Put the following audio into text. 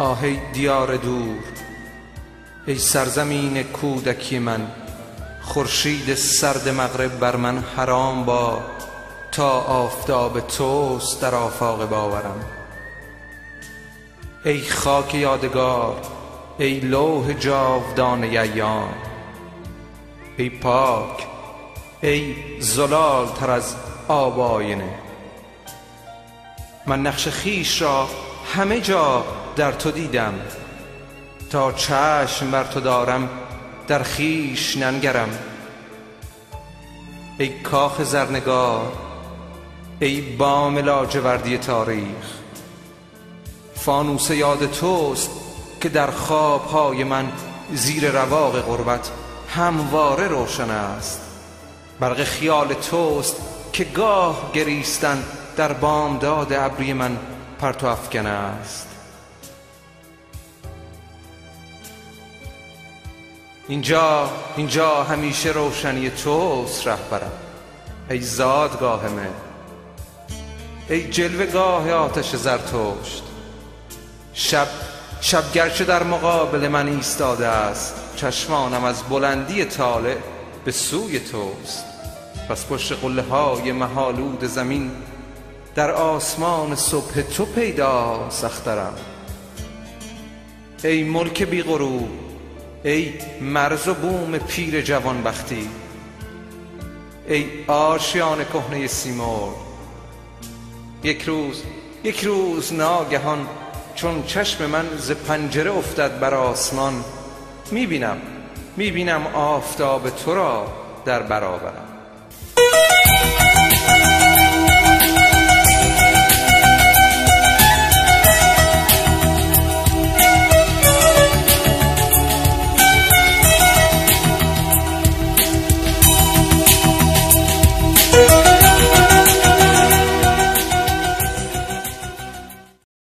آه ای دیار دور، ای سرزمین کودکی من، خورشید سرد مغرب بر من حرام با تا آفتاب توست در آفاق باورم. ای خاک یادگار، ای لوح جاودان ایام، ای پاک، ای زلال تر از آب آینه. من نقش خیش را همه جا در تو دیدم، تا چشم بر تو دارم در خیش ننگرم. ای کاخ زرنگار، ای بام لاجوردی تاریخ، فانوس یاد توست که در خوابهای من زیر رواق غربت همواره روشن است. برق خیال توست که گاه گریستن در بامداد ابری من پرتو افکن است. اینجا همیشه روشنی توست رهبرم. ای زادگاه من، ای جلوه‌گاه آتش زرتشت. شب گرچه در مقابل من ایستاده است، چشمانم از بلندی طالع به سوی توست. پس پشت قله‌های مه‌آلود زمین در آسمان صبح تو پیداست اخترم. ای ملک بی غرور، ای مرز و بوم پیر جوانبختی، ای آشیان کهنه سیمرغ. یک روز ناگهان چون چشم من ز پنجره افتد بر آسمان، میبینم آفتاب تو را در برابرم.